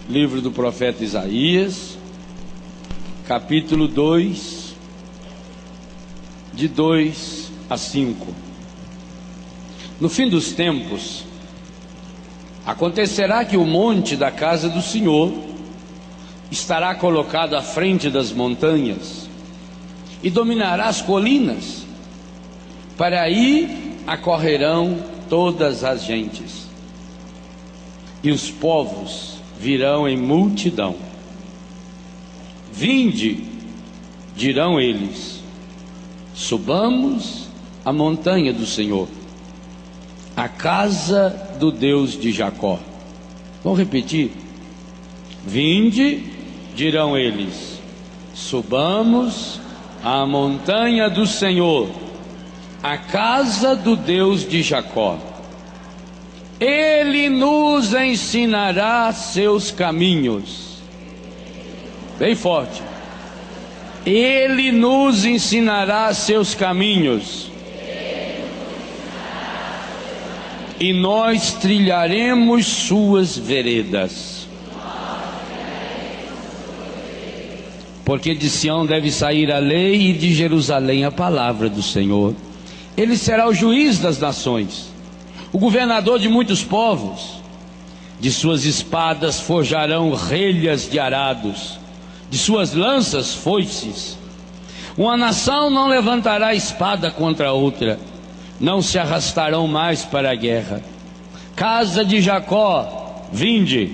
livro do profeta Isaías, capítulo 2, de 2 a 5. No fim dos tempos, acontecerá que o monte da casa do Senhor estará colocado à frente das montanhas e dominará as colinas. Para aí acorrerão todas as gentes, e os povos virão em multidão. Vinde, dirão eles, subamos a montanha do Senhor, a casa do Deus de Jacó. Vamos repetir? Vinde, dirão eles, subamos a montanha do Senhor, a casa do Deus de Jacó. Ele nos ensinará seus caminhos. Bem forte. Ele nos ensinará seus caminhos, e nós trilharemos suas veredas. Porque de Sião deve sair a lei, e de Jerusalém a palavra do Senhor. Ele será o juiz das nações, o governador de muitos povos. De suas espadas forjarão relhas de arados, de suas lanças foices. Uma nação não levantará espada contra outra, não se arrastarão mais para a guerra. Casa de Jacó, vinde,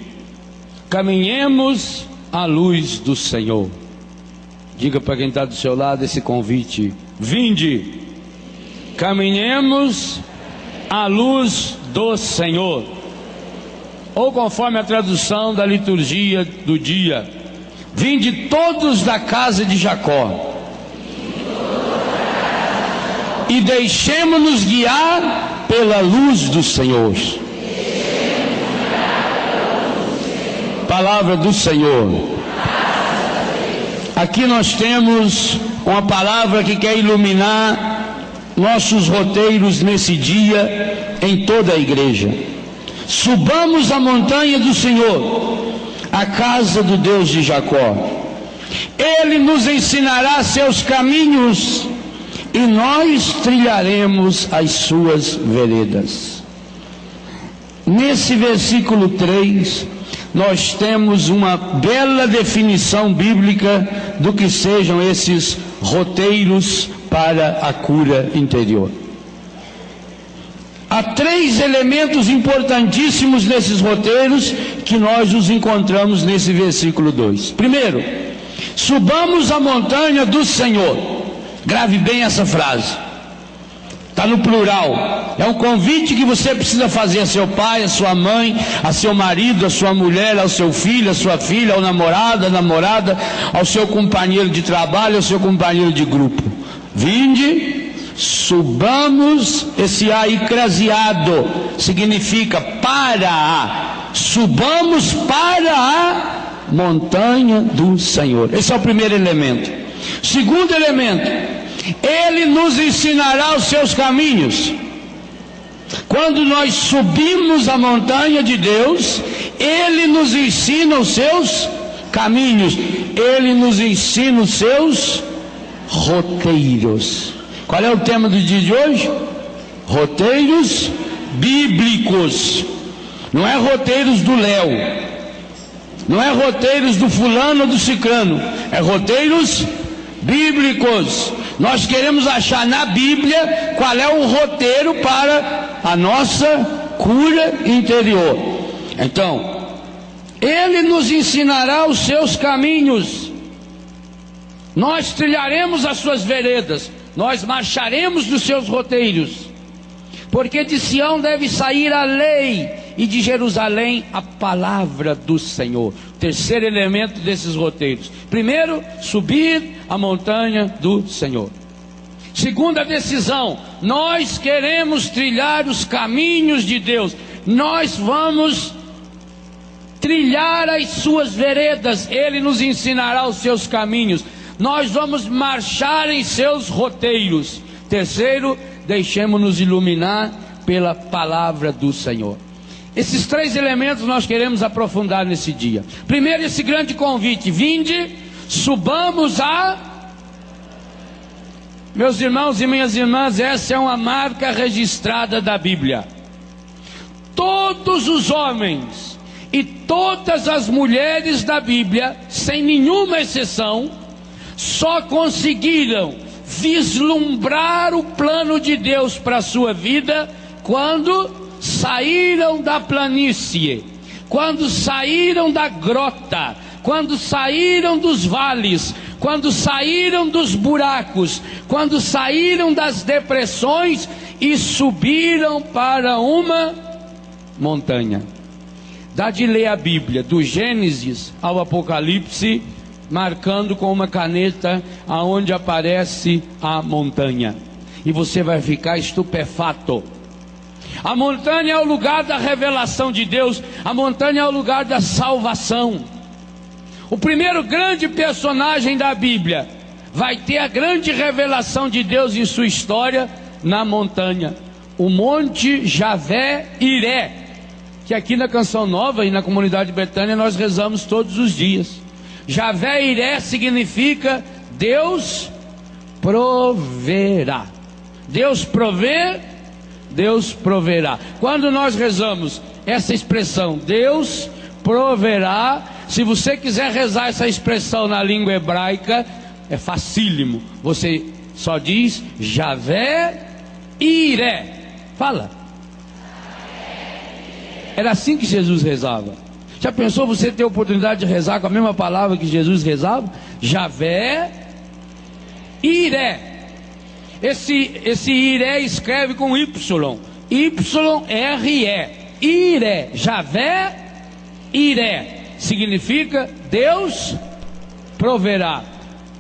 caminhemos à luz do Senhor. Diga para quem está do seu lado esse convite: vinde, caminhemos à luz do Senhor. Ou conforme a tradução da liturgia do dia: vinde todos da casa de Jacó, e deixemo-nos guiar pela luz do Senhor. Palavra do Senhor. Aqui nós temos uma palavra que quer iluminar nossos roteiros nesse dia em toda a igreja. Subamos a montanha do Senhor, a casa do Deus de Jacó. Ele nos ensinará seus caminhos, e nós trilharemos as suas veredas. Nesse versículo 3, nós temos uma bela definição bíblica do que sejam esses roteiros para a cura interior. Há 3 elementos importantíssimos nesses roteiros que nós os encontramos nesse versículo 2. Primeiro, subamos a montanha do Senhor. Grave bem essa frase. Está no plural. É um convite que você precisa fazer a seu pai, a sua mãe, a seu marido, a sua mulher, ao seu filho, a sua filha, ao namorado, a namorada, ao seu companheiro de trabalho, ao seu companheiro de grupo. Vinde, subamos. Esse a icrasiado significa para a. Subamos para a montanha do Senhor. Esse é o primeiro elemento. Segundo elemento: Ele nos ensinará os seus caminhos. Quando nós subimos a montanha de Deus, Ele nos ensina os seus caminhos, Ele nos ensina os seus roteiros. Qual é o tema do dia de hoje? Roteiros bíblicos. Não é roteiros do Léo, não é roteiros do fulano ou do cicrano, é roteiros bíblicos. Nós queremos achar na Bíblia qual é o roteiro para a nossa cura interior. Então, Ele nos ensinará os seus caminhos, nós trilharemos as suas veredas, nós marcharemos nos seus roteiros. Porque de Sião deve sair a lei, e de Jerusalém a palavra do Senhor. Terceiro elemento desses roteiros: primeiro, subir a montanha do Senhor. Segunda decisão: nós queremos trilhar os caminhos de Deus, nós vamos trilhar as suas veredas, Ele nos ensinará os seus caminhos, nós vamos marchar em seus roteiros. Terceiro, deixemos-nos iluminar pela palavra do Senhor. Esses 3 elementos nós queremos aprofundar nesse dia. Primeiro, esse grande convite: vinde, subamos a... Meus irmãos e minhas irmãs, essa é uma marca registrada da Bíblia. Todos os homens e todas as mulheres da Bíblia, sem nenhuma exceção, só conseguiram vislumbrar o plano de Deus para a sua vida quando saíram da planície, quando saíram da grota, quando saíram dos vales, quando saíram dos buracos, quando saíram das depressões e subiram para uma montanha. Dá de ler a Bíblia, do Gênesis ao Apocalipse, marcando com uma caneta aonde aparece a montanha, e você vai ficar estupefato. A montanha é o lugar da revelação de Deus, a montanha é o lugar da salvação. O primeiro grande personagem da Bíblia vai ter a grande revelação de Deus em sua história na montanha, o Monte Javé-Iré, que aqui na Canção Nova e na comunidade Betânia nós rezamos todos os dias. Javé-Iré significa Deus proverá. Deus provê, Deus proverá. Quando nós rezamos essa expressão, Deus proverá, se você quiser rezar essa expressão na língua hebraica, é facílimo. Você só diz Javé-Iré. Fala. Era assim que Jesus rezava. Já pensou você ter a oportunidade de rezar com a mesma palavra que Jesus rezava? Javé-Iré. Esse Iré escreve com Y. Y-R-E. Iré. Javé-Iré. Significa Deus proverá.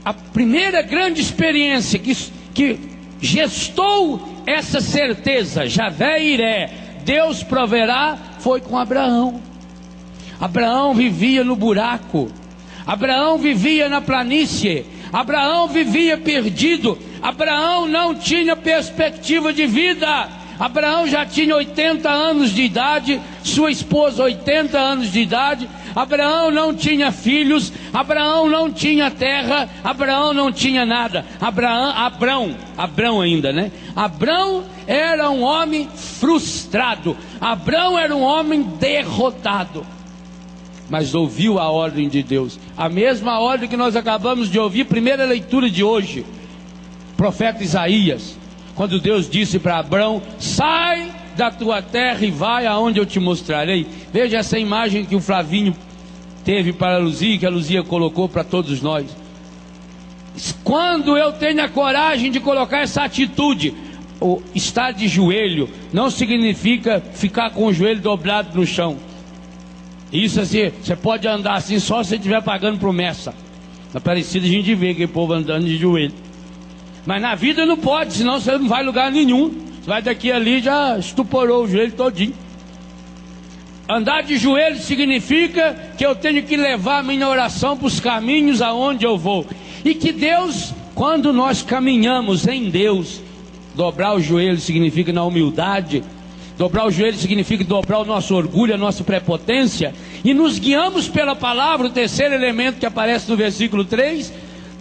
A primeira grande experiência que gestou essa certeza, Javé-Iré, Deus proverá, foi com Abraão. Abraão vivia no buraco, Abraão vivia na planície, Abraão vivia perdido, Abraão não tinha perspectiva de vida. Abraão já tinha 80 anos de idade, sua esposa 80 anos de idade. Abraão não tinha filhos, Abraão não tinha terra, Abraão não tinha nada. Abrão ainda, né? Abrão era um homem frustrado, Abrão era um homem derrotado, mas ouviu a ordem de Deus, a mesma ordem que nós acabamos de ouvir, primeira leitura de hoje, profeta Isaías, quando Deus disse para Abrão: sai da tua terra e vai aonde eu te mostrarei. Veja essa imagem que o Flavinho teve para a Luzia, que a Luzia colocou para todos nós. Quando eu tenho a coragem de colocar essa atitude, o estar de joelho não significa ficar com o joelho dobrado no chão. Isso assim, você pode andar assim só se você estiver pagando promessa. Na Aparecida a gente vê aquele povo andando de joelho. Mas na vida não pode, senão você não vai a lugar nenhum. Você vai daqui ali, já estuporou o joelho todinho. Andar de joelho significa que eu tenho que levar a minha oração para os caminhos aonde eu vou. E que Deus, quando nós caminhamos em Deus, dobrar o joelho significa na humildade. Dobrar o joelho significa dobrar o nosso orgulho, a nossa prepotência. E nos guiamos pela palavra, o terceiro elemento que aparece no versículo 3.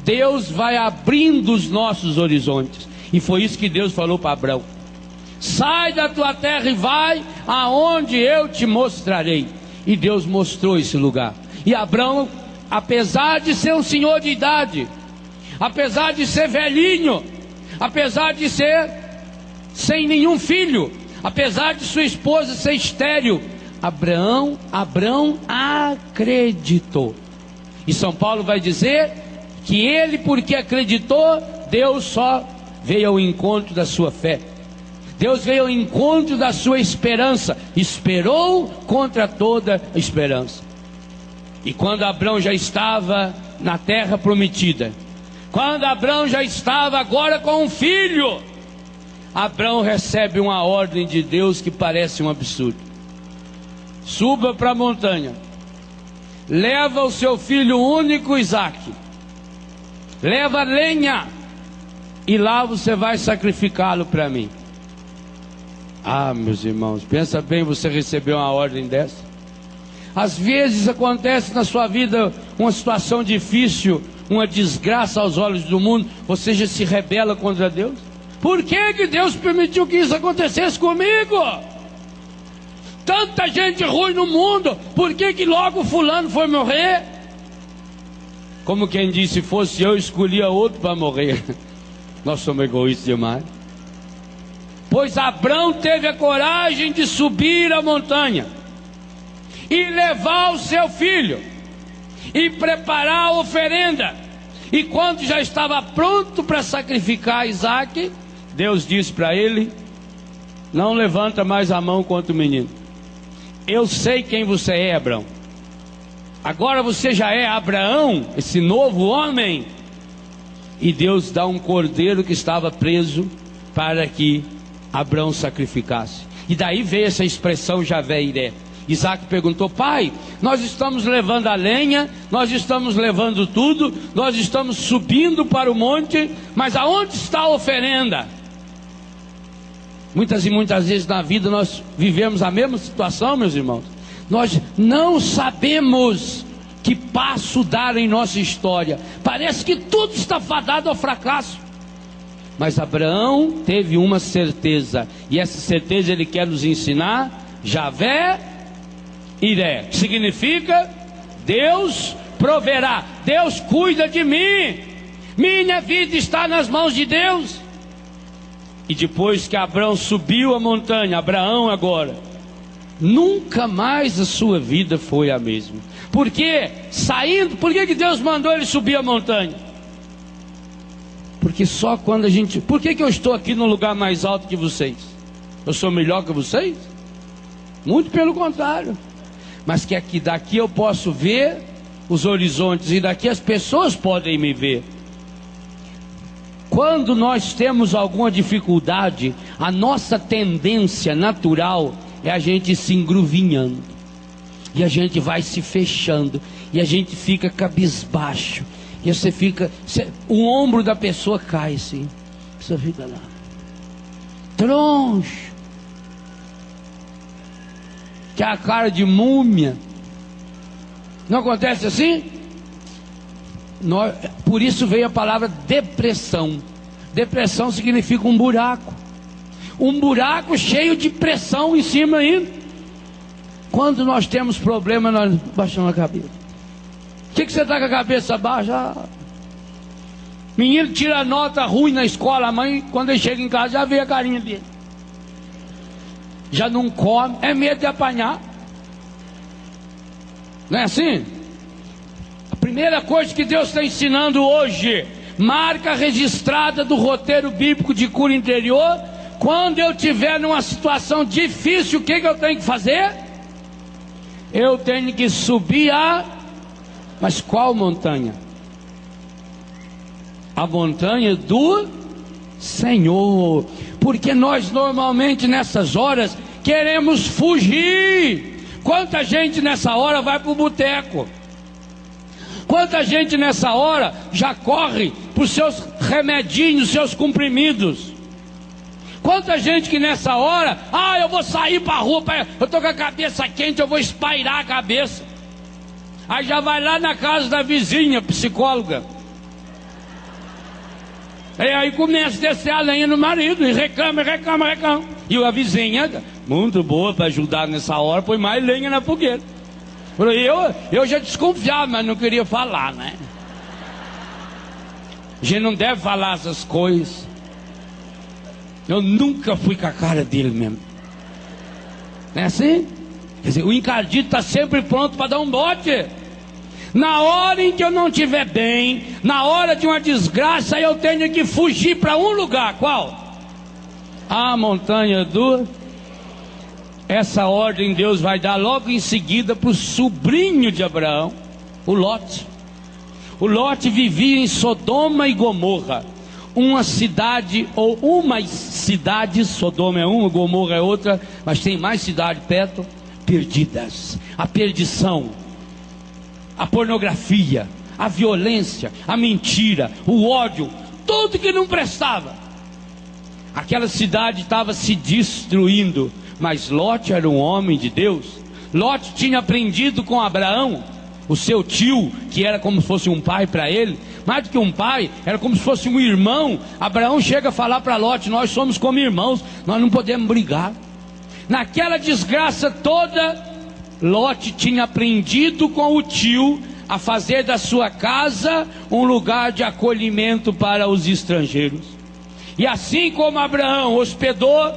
Deus vai abrindo os nossos horizontes. E foi isso que Deus falou para Abrão: sai da tua terra e vai aonde eu te mostrarei. E Deus mostrou esse lugar. E Abrão, apesar de ser um senhor de idade, apesar de ser velhinho, apesar de ser sem nenhum filho, apesar de sua esposa ser estéril, Abrão acreditou. E São Paulo vai dizer que ele, porque acreditou, Deus só veio ao encontro da sua fé. Deus veio ao encontro da sua esperança. Esperou contra toda esperança. E quando Abrão já estava na terra prometida, quando Abrão já estava agora com um filho, Abrão recebe uma ordem de Deus que parece um absurdo: suba para a montanha, leva o seu filho único Isaque, leva lenha, e lá você vai sacrificá-lo para mim. Ah, meus irmãos, pensa bem, você recebeu uma ordem dessa. Às vezes acontece na sua vida uma situação difícil, uma desgraça aos olhos do mundo, você já se rebela contra Deus. Por que Deus permitiu que isso acontecesse comigo? Tanta gente ruim no mundo, por que logo fulano foi morrer? Como quem disse, se fosse eu, escolhia outro para morrer. Nós somos egoístas demais. Pois Abrão teve a coragem de subir a montanha e levar o seu filho e preparar a oferenda. E quando já estava pronto para sacrificar Isaque, Deus disse para ele: não levanta mais a mão contra o menino. Eu sei quem você é, Abrão. Agora você já é Abraão, esse novo homem. E Deus dá um cordeiro que estava preso para que Abrão sacrificasse. E daí veio essa expressão Javé-Iré. Isaque perguntou: pai, nós estamos levando a lenha, nós estamos levando tudo, nós estamos subindo para o monte, mas aonde está a oferenda? Muitas e muitas vezes na vida nós vivemos a mesma situação, meus irmãos. Nós não sabemos que passo dar em nossa história. Parece que tudo está fadado ao fracasso. Mas Abraão teve uma certeza, e essa certeza ele quer nos ensinar: Javé-Iré, que significa Deus proverá, Deus cuida de mim, minha vida está nas mãos de Deus. E depois que Abraão subiu a montanha, Abraão agora, nunca mais a sua vida foi a mesma. Por quê? Por que Deus mandou ele subir a montanha? Porque só quando a gente... Por que eu estou aqui no lugar mais alto que vocês? Eu sou melhor que vocês? Muito pelo contrário. Mas que daqui eu posso ver os horizontes, e daqui as pessoas podem me ver. Quando nós temos alguma dificuldade, a nossa tendência natural é a gente se engruvinhando, e a gente vai se fechando, e a gente fica cabisbaixo, e o ombro da pessoa cai assim, a pessoa fica lá, troncho, que é a cara de múmia. Não acontece assim? Por isso veio a palavra depressão. Depressão significa um buraco cheio de pressão em cima ainda. Quando nós temos problema, nós baixamos a cabeça. O que você está com a cabeça baixa? Menino tira nota ruim na escola, a mãe, quando ele chega em casa, já vê a carinha dele, já não come, é medo de apanhar. Não é assim? A primeira coisa que Deus está ensinando hoje, marca registrada do roteiro bíblico de cura interior: quando eu estiver numa situação difícil, o que eu tenho que fazer? Eu tenho que subir mas qual montanha? A montanha do Senhor. Porque nós normalmente nessas horas queremos fugir. Quanta gente nessa hora vai para o boteco? Quanta gente nessa hora já corre para os seus remedinhos, seus comprimidos? Quanta gente que nessa hora, eu vou sair para a rua, eu estou com a cabeça quente, eu vou espairar a cabeça. Aí já vai lá na casa da vizinha, psicóloga. E aí começa a descer a lenha no marido, e reclama. E a vizinha, muito boa para ajudar nessa hora, põe mais lenha na fogueira. Eu já desconfiava, mas não queria falar, né? A gente não deve falar essas coisas. Eu nunca fui com a cara dele mesmo. Não é assim? Quer dizer, o encardido está sempre pronto para dar um bote. Na hora em que eu não estiver bem, na hora de uma desgraça, eu tenho que fugir para um lugar. Qual? A montanha do... Essa ordem Deus vai dar logo em seguida para o sobrinho de Abraão, o Lote. O Lote vivia em Sodoma e Gomorra, uma cidade, ou umas cidades, Sodoma é uma, Gomorra é outra, mas tem mais cidades perto, perdidas. A perdição, a pornografia, a violência, a mentira, o ódio, tudo que não prestava. Aquela cidade estava se destruindo, mas Ló era um homem de Deus. Ló tinha aprendido com Abraão, o seu tio, que era como se fosse um pai para ele. Mais do que um pai, era como se fosse um irmão. Abraão chega a falar para Ló: nós somos como irmãos, nós não podemos brigar. Naquela desgraça toda, Ló tinha aprendido com o tio a fazer da sua casa um lugar de acolhimento para os estrangeiros. E assim como Abraão hospedou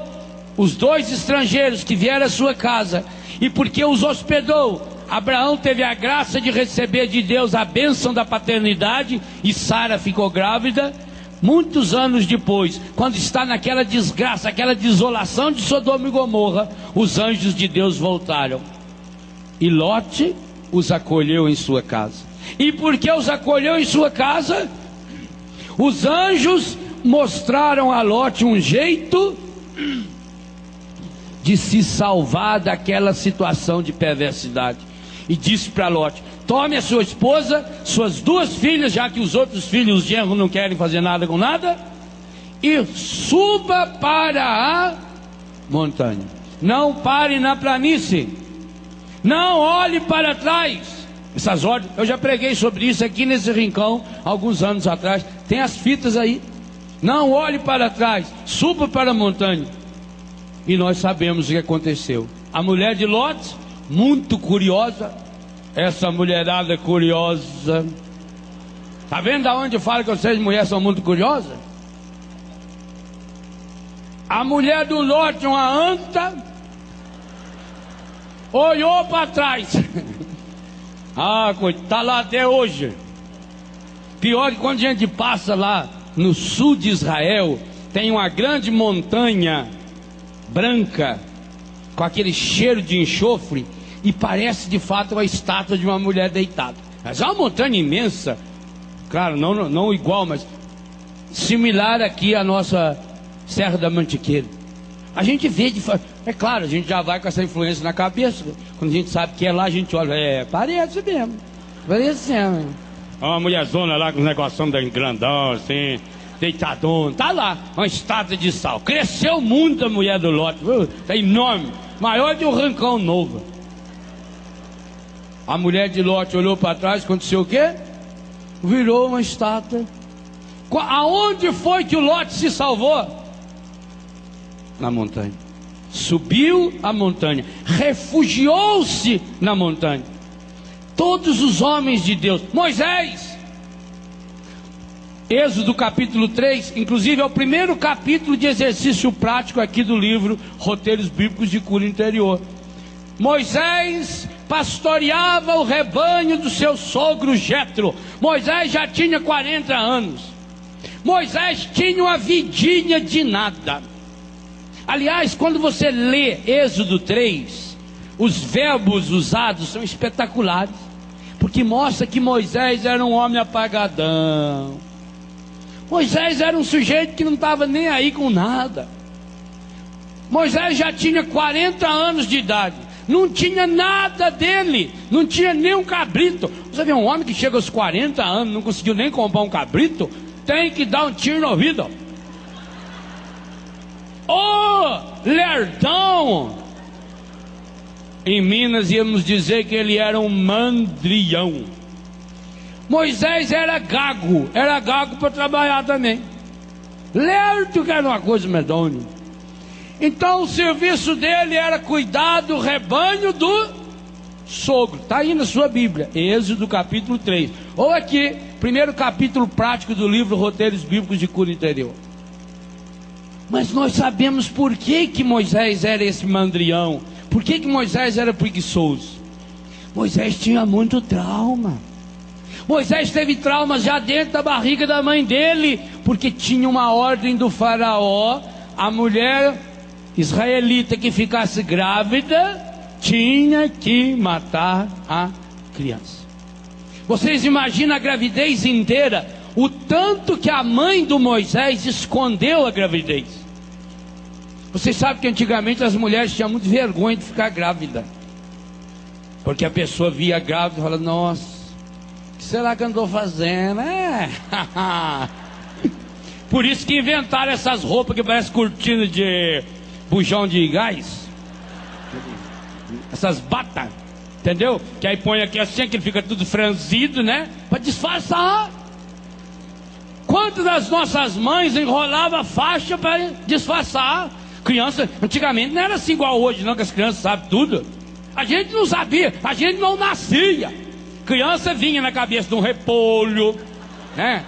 os 2 estrangeiros que vieram à sua casa, e porque os hospedou, Abraão teve a graça de receber de Deus a bênção da paternidade, e Sara ficou grávida. Muitos anos depois, quando está naquela desgraça, aquela desolação de Sodoma e Gomorra, os anjos de Deus voltaram, e Lote os acolheu em sua casa. E porque os acolheu em sua casa, os anjos mostraram a Lote um jeito de se salvar daquela situação de perversidade. E disse para Lote: tome a sua esposa, suas 2 filhas, já que os outros filhos, os genros, não querem fazer nada com nada, e suba para a montanha. Não pare na planície, não olhe para trás. Essas ordens, eu já preguei sobre isso aqui nesse rincão alguns anos atrás, tem as fitas aí. Não olhe para trás, suba para a montanha. E nós sabemos o que aconteceu. A mulher de Ló, muito curiosa, essa mulherada curiosa, está vendo aonde eu falo que vocês mulheres são muito curiosas? A mulher do Ló, uma anta, olhou para trás. Está lá até hoje. Pior que quando a gente passa lá no sul de Israel, tem uma grande montanha branca, com aquele cheiro de enxofre, e parece de fato uma estátua de uma mulher deitada. Mas é uma montanha imensa, claro, não igual, mas similar aqui à nossa Serra da Mantiqueira. A gente vê de fato, é claro, a gente já vai com essa influência na cabeça. Quando a gente sabe que é lá, a gente olha, parece mesmo, parece mesmo. Uma mulherzona lá com os negocinhos grandão assim, deitadona, tá lá, uma estátua de sal. Cresceu muito a mulher do Ló, é enorme, maior que um rancão novo. A mulher de Ló olhou para trás, aconteceu o quê? Virou uma estátua. Aonde foi que o Ló se salvou? Na montanha. Subiu a montanha, refugiou-se na montanha. Todos os homens de Deus, Moisés, Êxodo capítulo 3, inclusive é o primeiro capítulo de exercício prático aqui do livro Roteiros Bíblicos de Cura Interior. Moisés pastoreava o rebanho do seu sogro Jetro. Moisés já tinha 40 anos. Moisés tinha uma vidinha de nada. Aliás, quando você lê Êxodo 3, os verbos usados são espetaculares, porque mostra que Moisés era um homem apagadão. Moisés era um sujeito que não estava nem aí com nada. Moisés já tinha 40 anos de idade, não tinha nada dele, não tinha nem um cabrito. Você vê um homem que chega aos 40 anos, não conseguiu nem comprar um cabrito, tem que dar um tiro no ouvido. Ô, lerdão! Em Minas íamos dizer que ele era um mandrião. Moisés era gago para trabalhar também. Lerdo, que era uma coisa medonha. Então o serviço dele era cuidar do rebanho do sogro. Está aí na sua Bíblia, Êxodo capítulo 3. Ou aqui, primeiro capítulo prático do livro Roteiros Bíblicos de Cura Interior. Mas nós sabemos por que Moisés era esse mandrião. Por que Moisés era preguiçoso? Moisés tinha muito trauma. Moisés teve traumas já dentro da barriga da mãe dele, porque tinha uma ordem do faraó: a mulher israelita que ficasse grávida tinha que matar a criança. Vocês imaginam a gravidez inteira, o tanto que a mãe do Moisés escondeu a gravidez. Vocês sabem que antigamente as mulheres tinham muito vergonha de ficar grávida, porque a pessoa via grávida e falava: nossa, o que será que andou fazendo? Por isso que inventaram essas roupas que parecem cortina de bujão de gás. Essas batas, entendeu? Que aí põe aqui assim, que ele fica tudo franzido, né? Para disfarçar. Quantas das nossas mães enrolavam a faixa para disfarçar? Criança, antigamente não era assim igual hoje, não, que as crianças sabem tudo. A gente não sabia, a gente não nascia. Criança vinha na cabeça de um repolho, né?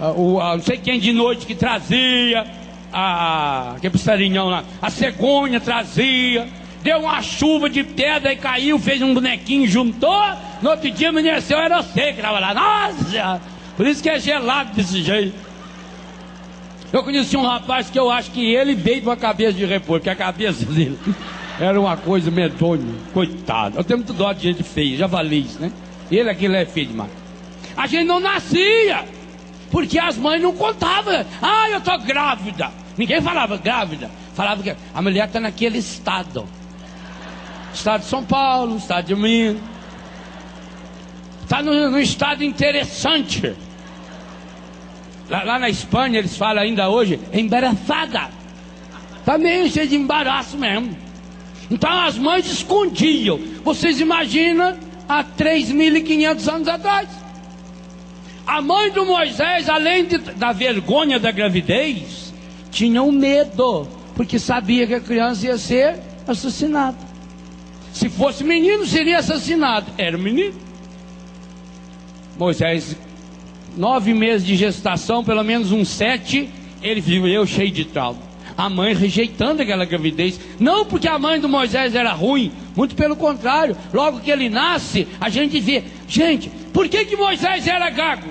Não sei quem de noite que trazia, aquele passarinhão lá, a cegonha trazia, deu uma chuva de pedra e caiu, fez um bonequinho, juntou, no outro dia amanheceu, era você que estava lá. Nossa, por isso que é gelado desse jeito. Eu conheci um rapaz que eu acho que ele veio de uma cabeça de repolho, porque a cabeça dele era uma coisa medonha, coitado. Eu tenho muito dó de gente feia, já falei isso, né? Aquele é feio demais. A gente não nascia, porque as mães não contavam. Ah, eu tô grávida. Ninguém falava grávida. Falava que a mulher está naquele estado. Estado de São Paulo, estado de Minas. Está num estado interessante. Lá na Espanha eles falam ainda hoje, embaraçada. Está meio cheio de embaraço mesmo. Então as mães escondiam. Vocês imaginam há 3.500 anos atrás. A mãe do Moisés, além da vergonha da gravidez, tinha um medo, porque sabia que a criança ia ser assassinada. Se fosse menino, seria assassinado. Era menino. Moisés, 9 meses de gestação, pelo menos uns 7, ele viveu cheio de trauma. A mãe rejeitando aquela gravidez, não porque a mãe do Moisés era ruim, muito pelo contrário. Logo que ele nasce, a gente vê, gente, por que Moisés era gago?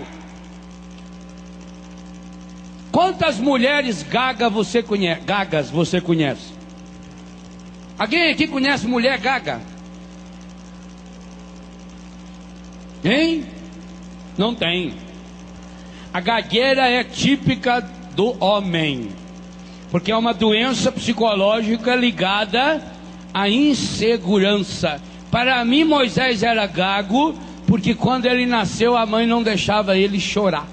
Quantas mulheres gagas você conhece? Alguém aqui conhece mulher gaga? Hein? Não tem. A gagueira é típica do homem, porque é uma doença psicológica ligada à insegurança. Para mim, Moisés era gago, porque quando ele nasceu, a mãe não deixava ele chorar.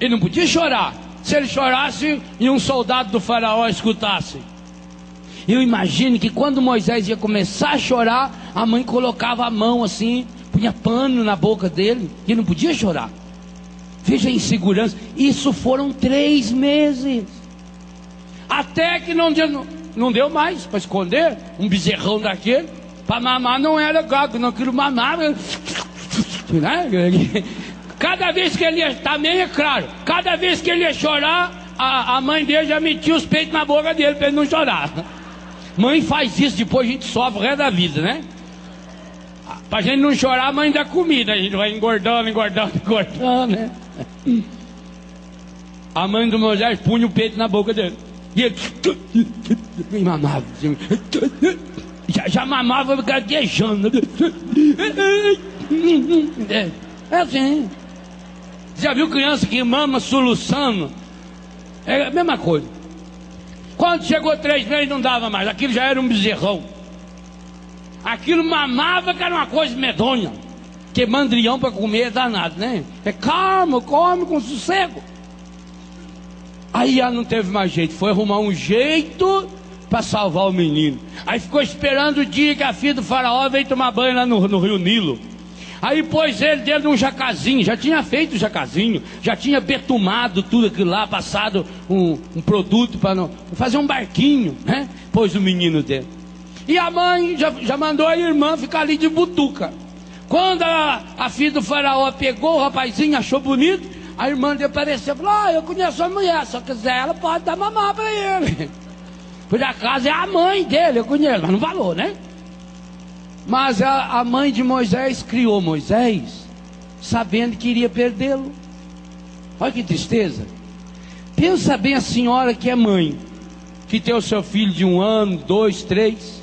Ele não podia chorar. Se ele chorasse, e um soldado do faraó escutasse. Eu imagino que quando Moisés ia começar a chorar, a mãe colocava a mão assim, punha pano na boca dele, e ele não podia chorar. Veja a insegurança. Isso foram 3 meses. Até que não deu mais para esconder um bezerrão daquele. Para mamar não era gago, não queria mamar. Né? Cada vez que ele ia, também é claro, cada vez que ele ia chorar, a mãe dele já metia os peitos na boca dele para ele não chorar. Mãe faz isso, depois a gente sofre o resto da vida, né? Pra gente não chorar, a mãe dá comida, a gente vai engordando, né? A mãe do Moisés punha o peito na boca dele. E ele mamava. Já mamava gaguejando. É assim. Já viu criança que mama soluçando? É a mesma coisa. Quando chegou 3 meses não dava mais. Aquilo já era um bezerrão. Aquilo mamava que era uma coisa medonha. Porque mandrião para comer é danado, né? É calma, come com sossego. Aí ela não teve mais jeito. Foi arrumar um jeito para salvar o menino. Aí ficou esperando o dia que a filha do faraó veio tomar banho lá no rio Nilo. Aí pôs ele dentro de um jacazinho, já tinha feito o jacazinho, já tinha betumado tudo aquilo lá, passado um produto para fazer um barquinho, né? Pôs o menino dentro. E a mãe já mandou a irmã ficar ali de butuca. Quando a filha do faraó pegou o rapazinho, achou bonito, a irmã dele apareceu e falou: eu conheço a mulher, se eu quiser ela pode dar mamar para ele. Por acaso é a mãe dele, eu conheço, mas não falou, né? Mas a mãe de Moisés criou Moisés sabendo que iria perdê-lo. Olha que tristeza. Pensa bem a senhora que é mãe, que tem o seu filho de 1 ano, 2, 3.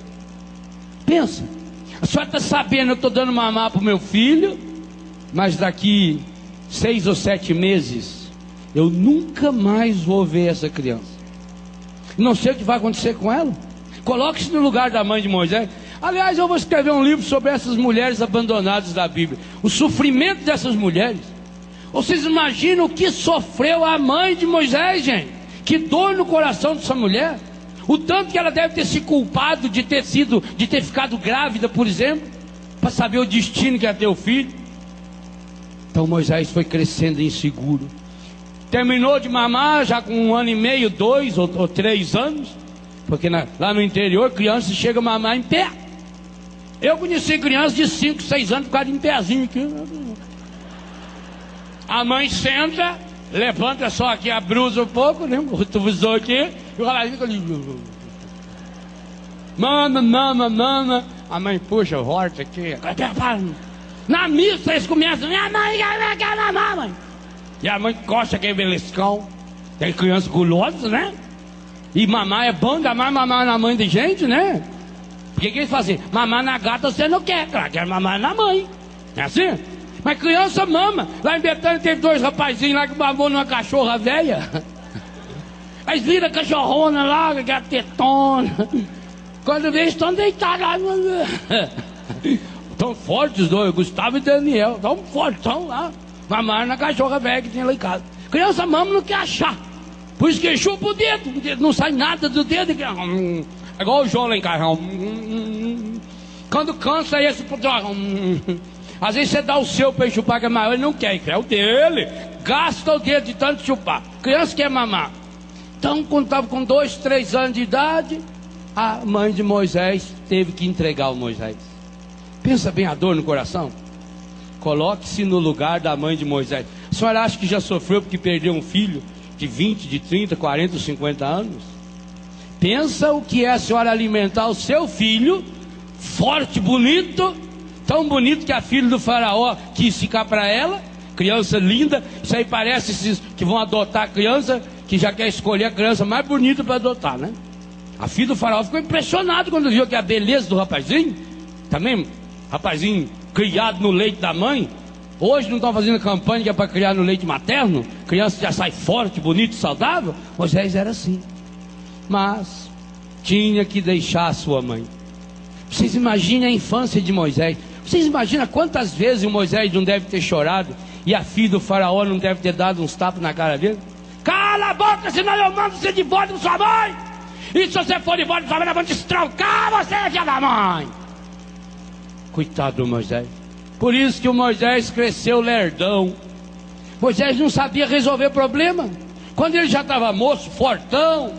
Pensa, a senhora está sabendo, eu estou dando mamar para o meu filho, mas daqui 6 ou 7 meses eu nunca mais vou ver essa criança. Não sei o que vai acontecer com ela. Coloque-se no lugar da mãe de Moisés. Aliás, eu vou escrever um livro sobre essas mulheres abandonadas da Bíblia. O sofrimento dessas mulheres. Vocês imaginam o que sofreu a mãe de Moisés, gente? Que dor no coração dessa mulher. O tanto que ela deve ter se culpado de ter ficado grávida, por exemplo, para saber o destino que ia ter o filho. Então Moisés foi crescendo inseguro. Terminou de mamar já com 1 ano e meio, 2 ou 3 anos. Porque lá no interior, criança chega a mamar em pé. Eu conheci crianças de 5, 6 anos, ficaram em pezinho aqui. A mãe senta, levanta só aqui a blusa um pouco, né? O retrovisor aqui, e o raladinho fica ali. Mama. A mãe puxa o horte aqui. Na missa eles começam, minha mãe quer mamar, mãe. E a mãe costa aquele beliscão. Tem criança gulosa, né? E mamar é bom, ainda mais mamar na mãe de gente, né? Porque que eles fazem? Mamar na gata você não quer, claro, quer mamar na mãe. É assim? Mas criança mama. Lá em Betânia teve 2 rapazinhos lá que mamou numa cachorra velha. Eles viram cachorrona lá, aquela tetona. Quando vê, estão deitados lá. Tão fortes os dois, Gustavo e Daniel. Tão fortão lá. Mamaram na cachorra velha que tinha lá em casa. Criança mama não quer achar. Por isso que chupa o dedo não sai nada do dedo. É igual o João lá em casa. Quando cansa esse... Às vezes você dá o seu para ele chupar, que é maior, ele não quer, quer o dele. Gasta o dedo de tanto chupar. Criança quer mamar. Então, quando estava com 2, 3 anos de idade, a mãe de Moisés teve que entregar o Moisés. Pensa bem a dor no coração. Coloque-se no lugar da mãe de Moisés. A senhora acha que já sofreu porque perdeu um filho de 20, de 30, 40, 50 anos? Pensa o que é a senhora alimentar o seu filho, forte, bonito, tão bonito que a filha do faraó quis ficar para ela, criança linda. Isso aí parece esses que vão adotar a criança, que já quer escolher a criança mais bonita para adotar, né? A filha do faraó ficou impressionada quando viu que a beleza do rapazinho, também rapazinho criado no leite da mãe. Hoje não estão fazendo campanha que é para criar no leite materno, criança já sai forte, bonito, saudável. Moisés era assim, mas tinha que deixar a sua mãe. Vocês imaginem a infância de Moisés. Vocês imaginam quantas vezes o Moisés não deve ter chorado e a filha do faraó não deve ter dado uns tapas na cara dele? Cala a boca, senão eu mando você de volta com sua mãe. E se você for de volta com sua mãe, eu vou te estroncar, você é filha da mãe. Coitado do Moisés. Por isso que o Moisés cresceu lerdão. Moisés não sabia resolver problema. Quando ele já estava moço, fortão,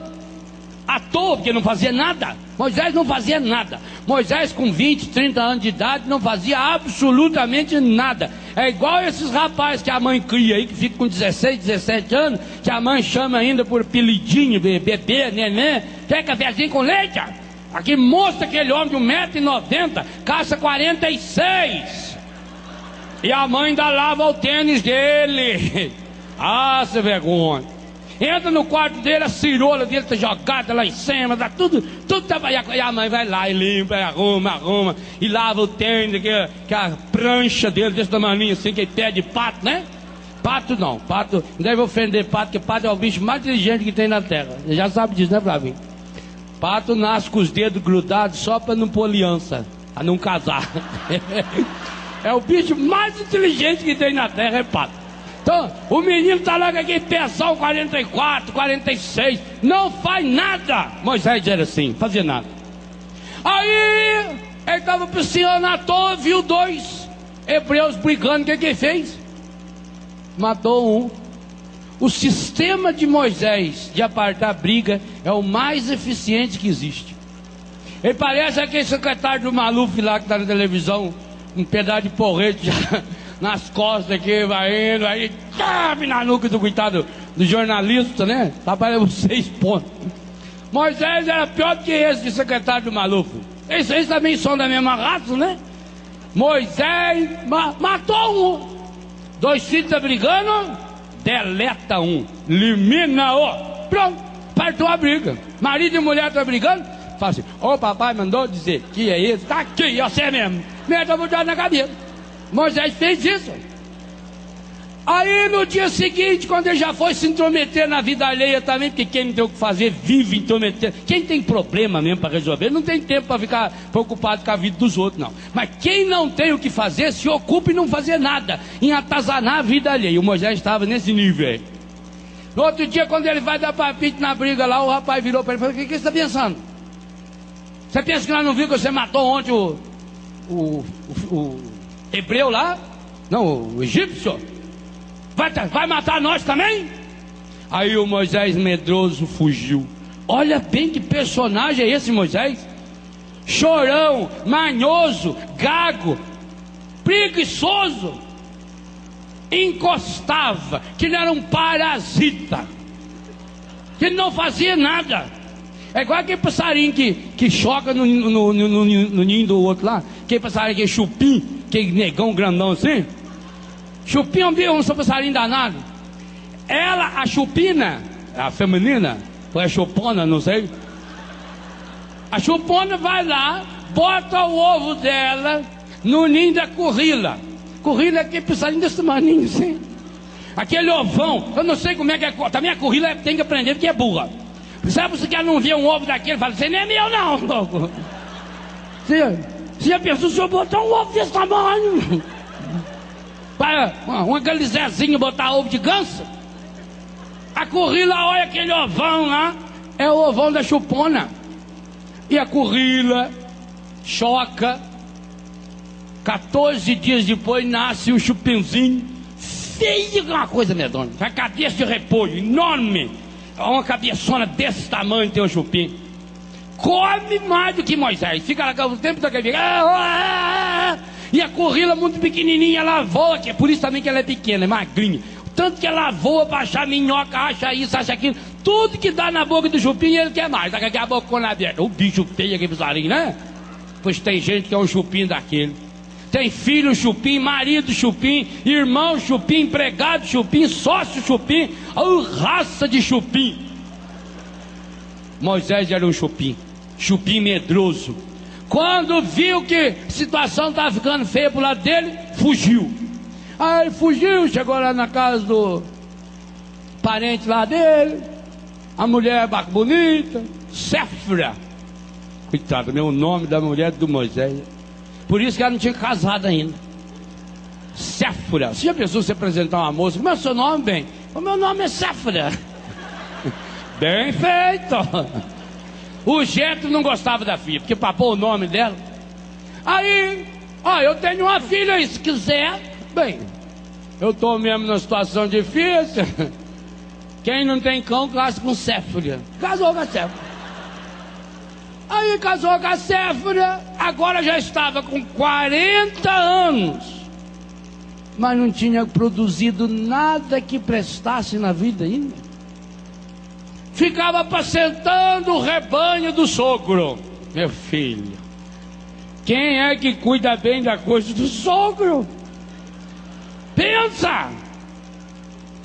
à toa, porque não fazia nada. Moisés não fazia nada. Moisés com 20, 30 anos de idade não fazia absolutamente nada. É igual esses rapazes que a mãe cria aí, que ficam com 16, 17 anos, que a mãe chama ainda por apelidinho, bebê, neném. Quer cafezinho com leite? Aqui mostra aquele homem de 1,90 m, calça 46. E a mãe ainda lava o tênis dele. Ah, sem vergonha. Entra no quarto dele, a cirola dele tá jogada lá em cima, tá tudo e a mãe vai lá e limpa, e arruma, e lava o tênis, que a prancha dele, desse tamanho assim, que pé de pato, né? Pato não deve ofender pato, porque pato é o bicho mais inteligente que tem na terra. Você já sabe disso, né, Flavinho? Pato nasce com os dedos grudados só para não pôr aliança, a não casar. É o bicho mais inteligente que tem na terra, é pato. Então, o menino está lá com aquele peção 44, 46, não faz nada. Moisés era assim, fazia nada. Aí, ele estava passeando à toa, viu 2 hebreus brigando, o que ele fez? Matou um. O sistema de Moisés de apartar a briga é o mais eficiente que existe. Ele parece aquele secretário do Maluf lá que está na televisão, um pedaço de porrete já nas costas aqui, vai indo, aí cabe na nuca do coitado do jornalista, né? Tá para 6 pontos. Moisés era pior do que esse de secretário do Maluf. Esses também são da mesma raça, né? Moisés matou um. 2 filhos tá brigando, deleta um, elimina-o. Pronto, partiu a briga. Marido e mulher tá brigando, fala assim: ô papai mandou dizer que é isso, tá aqui, você mesmo. Meta a na cabeça. Moisés fez isso. Aí no dia seguinte, quando ele já foi se intrometer na vida alheia também, porque quem não tem o que fazer, vive intrometer. Quem tem problema mesmo para resolver, não tem tempo para ficar preocupado com a vida dos outros, não. Mas quem não tem o que fazer, se ocupa em não fazer nada, em atazanar a vida alheia. O Moisés estava nesse nível aí. No outro dia, quando ele vai dar palpite na briga lá, o rapaz virou para ele e falou: o que você está pensando? Você pensa que nós não vimos que você matou ontem o hebreu lá? Não, o egípcio? Vai matar nós também? Aí o Moisés medroso fugiu. Olha bem que personagem é esse Moisés. Chorão, manhoso, gago, preguiçoso. Encostava, que ele era um parasita, que ele não fazia nada. É igual aquele passarinho que choca no ninho do outro lá. Aquele passarinho, aquele chupim, aquele negão grandão assim. Chupim é um passarinho danado. Ela, a chupina, a feminina, ou é chupona, não sei. A chupona vai lá, bota o ovo dela no ninho da currila. Currila é aquele passarinho desse tamanho assim. Aquele ovão, eu não sei como é que é. Também a currila tem que aprender porque é burra. Sabe se quer não ver um ovo daquele? Fala, você não é meu não, louco. Se a pessoa, se eu botar um ovo desse tamanho, para uma galizezinha botar ovo de ganso, a currila olha aquele ovão lá, é o ovão da chupona. E a currila choca. 14 dias depois nasce um chupinzinho feio, uma coisa medonha, a cabeça de repolho enorme, uma cabeçona desse tamanho tem um chupim. Come mais do que Moisés, fica lá o tempo todo aquele. E a currila muito pequenininha, ela voa, que é por isso também que ela é pequena, é magrinha. Tanto que ela voa para achar minhoca, acha isso, acha aquilo. Tudo que dá na boca do chupim ele quer mais. Daqui a boca quando aberta. O bicho feio aquele passarinho, né? Pois tem gente que é um chupim daquele. Tem filho chupim, marido chupim, irmão chupim, empregado chupim, sócio chupim, raça de chupim. Moisés era um chupim medroso. Quando viu que a situação estava ficando feia pro lado dele, fugiu. Aí ele fugiu, chegou lá na casa do parente lá dele, a mulher bonita, Séfora. Coitado, né? O nome da mulher do Moisés. Por isso que ela não tinha casado ainda. Séfora. Se a pessoa se apresentar uma moça, como é o seu nome, bem? O meu nome é Séfora. Bem feito. O Jetro não gostava da filha, porque papou o nome dela. Aí, eu tenho uma filha aí, se quiser. Bem, eu estou mesmo numa situação difícil. Quem não tem cão, casa com Séfora. Casou com a Séfora. Aí casou com a Séfora, agora já estava com 40 anos, mas não tinha produzido nada que prestasse na vida ainda. Ficava apacentando o rebanho do sogro. Meu filho, quem é que cuida bem da coisa do sogro? Pensa!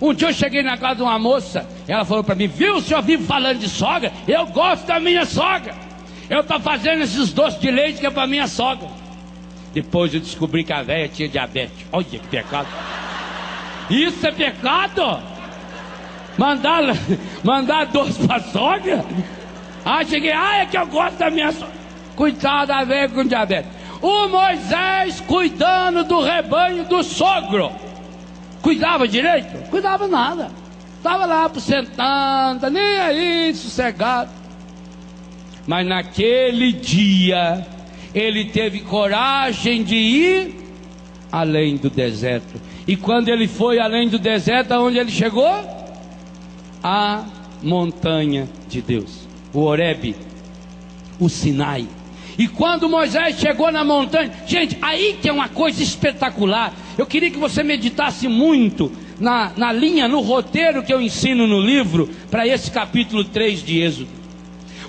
Um dia eu cheguei na casa de uma moça, ela falou para mim: viu, o senhor vive falando de sogra? Eu gosto da minha sogra. Eu estou fazendo esses doces de leite que é para minha sogra. Depois eu descobri que a velha tinha diabetes. Olha que pecado. Isso é pecado? Mandar doce para a sogra? Cheguei, é que eu gosto da minha sogra. Coitado da velha com diabetes. O Moisés cuidando do rebanho do sogro. Cuidava direito? Cuidava nada. Estava lá sentando, nem aí, sossegado. Mas naquele dia, ele teve coragem de ir além do deserto. E quando ele foi além do deserto, aonde ele chegou? A montanha de Deus, o Horebe, o Sinai. E quando Moisés chegou na montanha, gente, aí que é uma coisa espetacular. Eu queria que você meditasse muito na linha, no roteiro que eu ensino no livro, para esse capítulo 3 de Êxodo.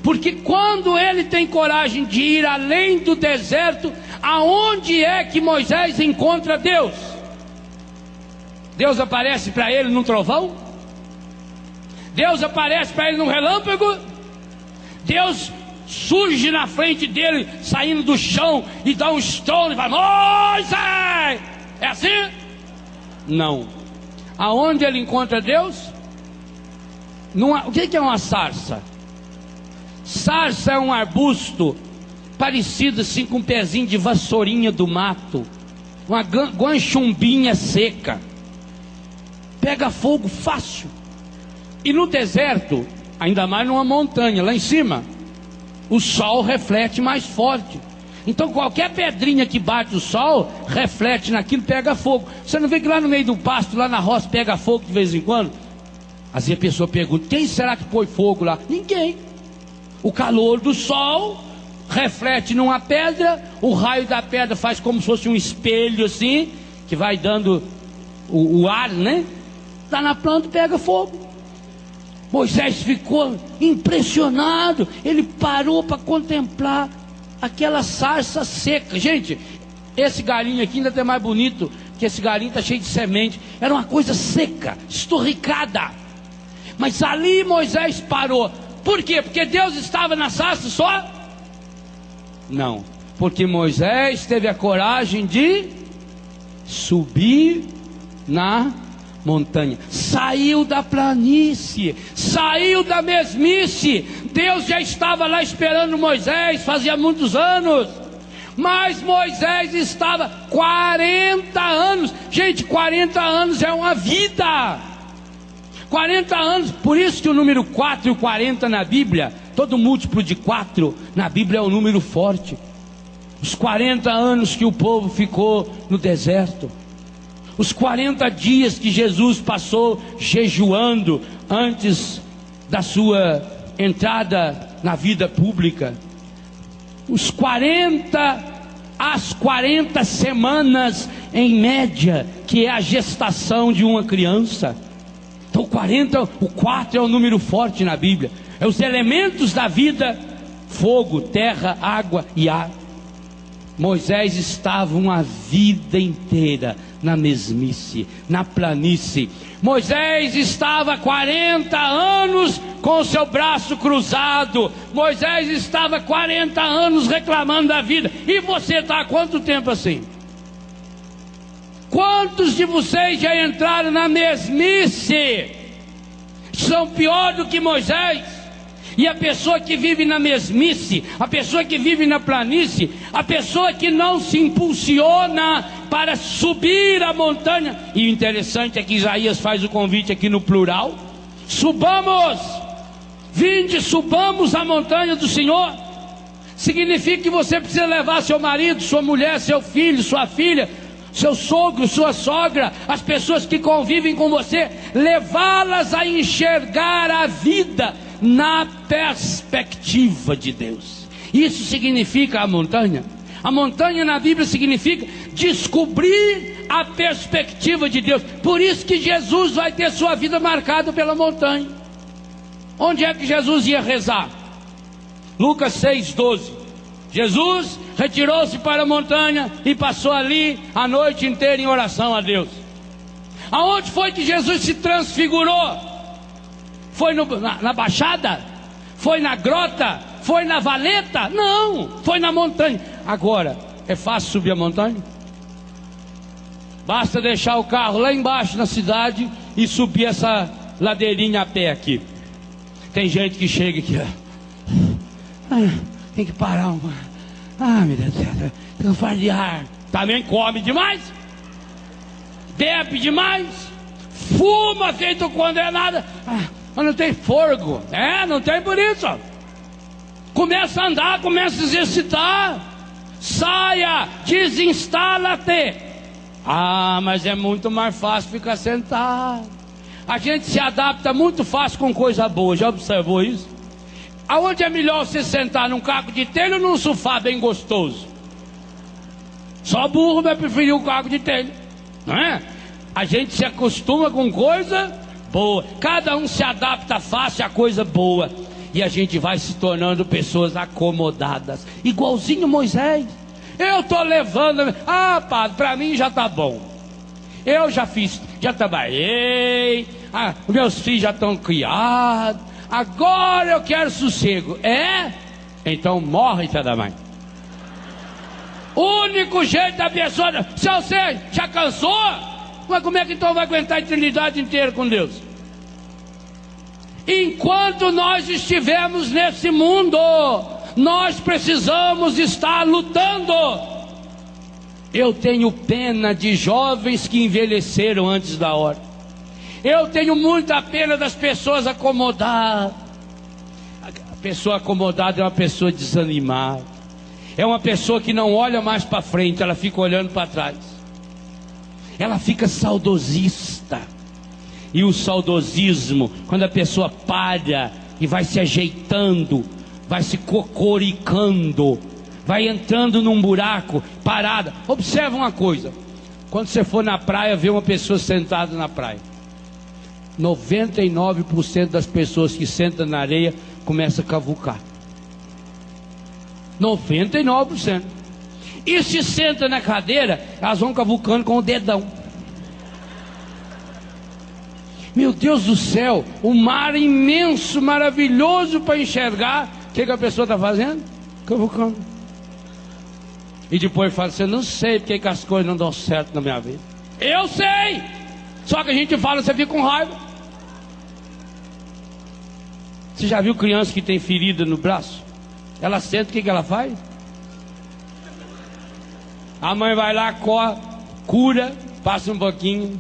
Porque quando ele tem coragem de ir além do deserto, aonde é que Moisés encontra Deus? Deus aparece para ele num trovão? Deus aparece para ele num relâmpago? Deus surge na frente dele, saindo do chão, e dá um estrondo e fala: Moisés! É assim? Não. aonde ele encontra Deus? O que é uma sarça? Sarça é um arbusto parecido assim com um pezinho de vassourinha do mato, uma guanchumbinha seca, pega fogo fácil. E no deserto, ainda mais numa montanha lá em cima, o sol reflete mais forte. Então qualquer pedrinha que bate o sol, reflete naquilo, pega fogo. Você não vê que lá no meio do pasto, lá na roça, pega fogo de vez em quando? Às vezes a pessoa pergunta, quem será que põe fogo lá? Ninguém. O calor do sol reflete numa pedra, o raio da pedra faz como se fosse um espelho assim, que vai dando o ar, né? Está na planta, pega fogo. Moisés ficou impressionado, ele parou para contemplar aquela sarça seca. Gente, esse galinho aqui ainda é mais bonito, que esse galinho está cheio de semente. Era uma coisa seca, esturricada. Mas ali Moisés parou. Por quê? Porque Deus estava na sarça só? Não, porque Moisés teve a coragem de subir na montanha, saiu da planície, saiu da mesmice. Deus já estava lá esperando Moisés, fazia muitos anos, mas Moisés estava 40 anos, gente, 40 anos é uma vida, 40 anos, por isso que o número 4 e o 40 na Bíblia, todo múltiplo de 4 na Bíblia é um número forte. Os 40 anos que o povo ficou no deserto, os 40 dias que Jesus passou jejuando antes da sua entrada na vida pública, as 40 semanas em média, que é a gestação de uma criança. Então 40, o 4 é um número forte na Bíblia, é os elementos da vida: fogo, terra, água e ar. Moisés estava uma vida inteira na mesmice, na planície. Moisés estava 40 anos com o seu braço cruzado. Moisés estava 40 anos reclamando da vida. E você está há quanto tempo assim? Quantos de vocês já entraram na mesmice? São pior do que Moisés. E a pessoa que vive na mesmice, a pessoa que vive na planície, a pessoa que não se impulsiona para subir a montanha. E o interessante é que Isaías faz o convite aqui no plural: subamos, vinde, subamos a montanha do Senhor. Significa que você precisa levar seu marido, sua mulher, seu filho, sua filha, seu sogro, sua sogra, as pessoas que convivem com você, levá-las a enxergar a vida na perspectiva de Deus. Isso significa a montanha. A montanha na Bíblia significa descobrir a perspectiva de Deus. Por isso que Jesus vai ter sua vida marcada pela montanha. Onde é que Jesus ia rezar? Lucas 6:12. Jesus retirou-se para a montanha e passou ali a noite inteira em oração a Deus. Aonde foi que Jesus se transfigurou? Foi na baixada? Foi na grota? Foi na valeta? Não, foi na montanha. Agora, é fácil subir a montanha? Basta deixar o carro lá embaixo na cidade e subir essa ladeirinha a pé aqui. Tem gente que chega aqui, tem que parar uma. Meu Deus do céu, eu falo de ar. Também come demais, bebe demais, fuma feito condenado. Mas não tem fogo, não tem por isso. Começa a andar, começa a se exercitar. Saia, desinstala-te. Mas é muito mais fácil ficar sentado. A gente se adapta muito fácil com coisa boa, já observou isso? Aonde é melhor você sentar, num caco de telha ou num sofá bem gostoso? Só burro vai preferir o caco de telha, não é? A gente se acostuma com coisa boa, cada um se adapta fácil a coisa boa, e a gente vai se tornando pessoas acomodadas, igualzinho Moisés. Eu estou levando, padre, para mim já está bom, eu já fiz, já trabalhei, meus filhos já estão criados, agora eu quero sossego. Então morre, filha da mãe. O único jeito da pessoa, se você já cansou, Mas como é que então vai aguentar a eternidade inteira com Deus? Enquanto nós estivermos nesse mundo, nós precisamos estar lutando. Eu tenho pena de jovens que envelheceram antes da hora. Eu tenho muita pena das pessoas acomodadas. A pessoa acomodada é uma pessoa desanimada. É uma pessoa que não olha mais para frente, ela fica olhando para trás. Ela fica saudosista. E o saudosismo, quando a pessoa para e vai se ajeitando, vai se cocoricando, vai entrando num buraco, parada. Observa uma coisa: quando você for na praia, ver uma pessoa sentada na praia, 99% das pessoas que sentam na areia começam a cavucar. 99%. E se senta na cadeira, elas vão cavucando com o dedão. Meu Deus do céu, o mar imenso, maravilhoso para enxergar. O que a pessoa está fazendo? Cavucando. E depois fala assim: eu não sei porque que as coisas não dão certo na minha vida. Eu sei! Só que a gente fala, você fica com raiva. Você já viu criança que tem ferida no braço? Ela senta, o que ela faz? A mãe vai lá, corre, cura, passa um pouquinho.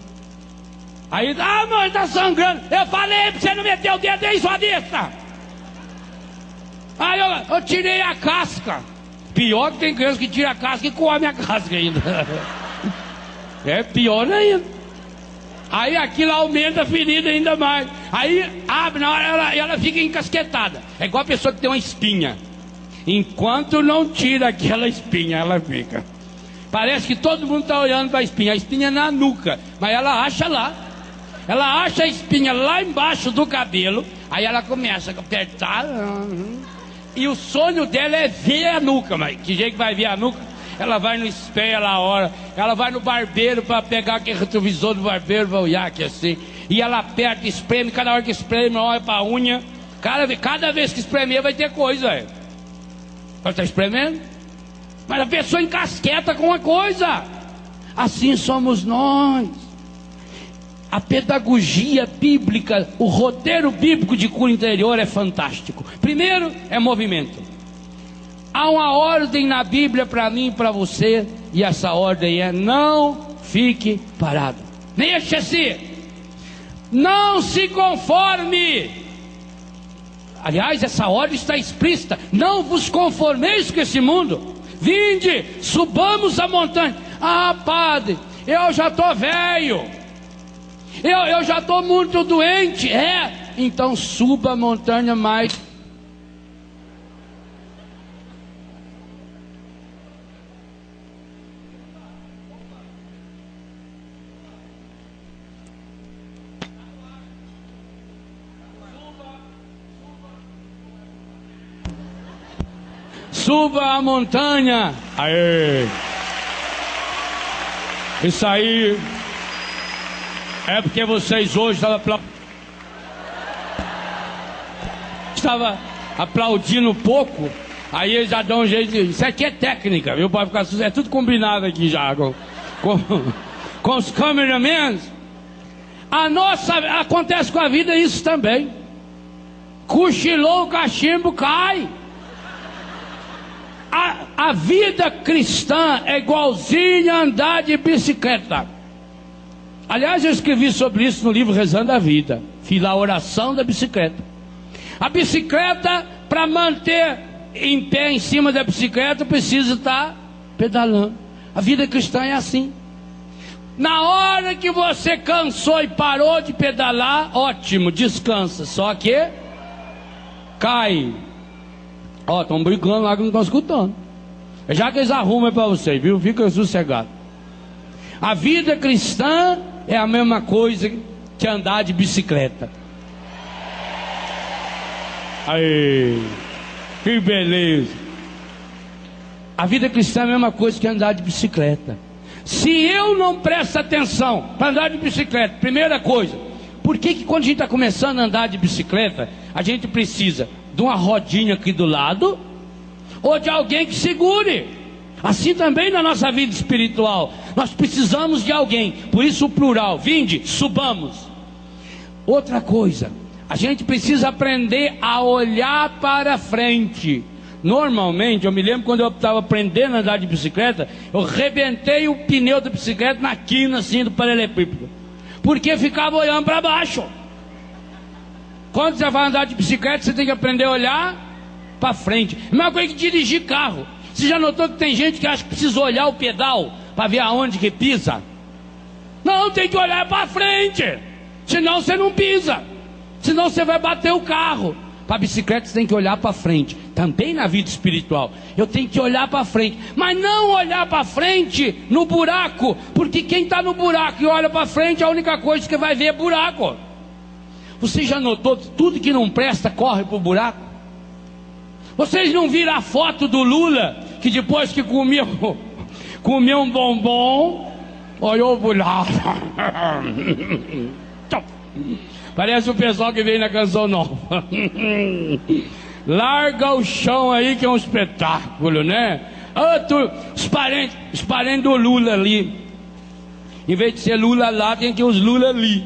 Aí, mãe, tá sangrando. Eu falei pra você não meter o dedo aí, sua besta. Aí eu tirei a casca. Pior que tem criança que tira a casca e come a casca ainda. É pior ainda. Aí aquilo aumenta a ferida ainda mais. Aí abre, na hora ela fica encasquetada. É igual a pessoa que tem uma espinha. Enquanto não tira aquela espinha, ela fica. Parece que todo mundo está olhando para a espinha. A espinha é na nuca, mas ela acha lá. Ela acha a espinha lá embaixo do cabelo. Aí ela começa a apertar. E o sonho dela é ver a nuca. Mas que jeito que vai ver a nuca? Ela vai no espelho na hora. Ela vai no barbeiro para pegar aquele retrovisor do barbeiro, vai olhar aqui assim. E ela aperta, espreme. Cada hora que espreme, olha para a unha. Cada vez que espremer vai ter coisa. Ela está espremendo. Mas a pessoa encasqueta com uma coisa. Assim somos nós. A pedagogia bíblica, o roteiro bíblico de cura interior é fantástico. Primeiro é movimento. Há uma ordem na Bíblia para mim e para você, e essa ordem é: não fique parado. Mexa-se. Não se conforme. Aliás, essa ordem está explícita: não vos conformeis com esse mundo. Vinde, subamos a montanha. Ah, padre, eu já estou velho. Eu já estou muito doente. Então suba a montanha mais. Suba a montanha. Aê. Isso aí é porque vocês hoje estavam aplaudindo um pouco. Aí eles já dão um jeito de... Isso aqui é técnica, viu? Pode ficar... É tudo combinado aqui já com os cameramen. Acontece com a vida isso também. Cochilou, o cachimbo cai. A vida cristã é igualzinha a andar de bicicleta. Aliás, eu escrevi sobre isso no livro Rezando a Vida. Fiz a oração da bicicleta. A bicicleta, para manter em pé em cima da bicicleta, precisa estar pedalando. A vida cristã é assim. Na hora que você cansou e parou de pedalar, ótimo, descansa. Só que cai. Ó, estão brigando lá que não estão escutando. Já que eles arrumam para vocês, viu? Fica sossegado. A vida cristã é a mesma coisa que andar de bicicleta. Aí, que beleza. A vida cristã é a mesma coisa que andar de bicicleta. Se eu não presto atenção para andar de bicicleta, primeira coisa, por que quando a gente está começando a andar de bicicleta, a gente precisa de uma rodinha aqui do lado, ou de alguém que segure? Assim também na nossa vida espiritual, nós precisamos de alguém. Por isso o plural, vinde, subamos. Outra coisa, a gente precisa aprender a olhar para frente. Normalmente, eu me lembro quando eu estava aprendendo a andar de bicicleta, eu rebentei o pneu da bicicleta na quina assim do paralelepípedo, porque ficava olhando para baixo. Quando você vai andar de bicicleta, você tem que aprender a olhar para frente. É a mesma coisa que dirigir carro. Você já notou que tem gente que acha que precisa olhar o pedal para ver aonde que pisa? Não, tem que olhar para frente, senão você não pisa, senão você vai bater o carro. Para a bicicleta você tem que olhar para frente. Também na vida espiritual, eu tenho que olhar para frente, mas não olhar para frente no buraco, porque quem está no buraco e olha para frente, a única coisa que vai ver é buraco. Você já notou que tudo que não presta corre para o buraco? Vocês não viram a foto do Lula, que depois que comeu um bombom, olhou o buraco? Parece o pessoal que veio na Canção Nova. Larga o chão aí que é um espetáculo, né? Os parentes do Lula ali. Em vez de ser Lula lá, tem que os Lula ali.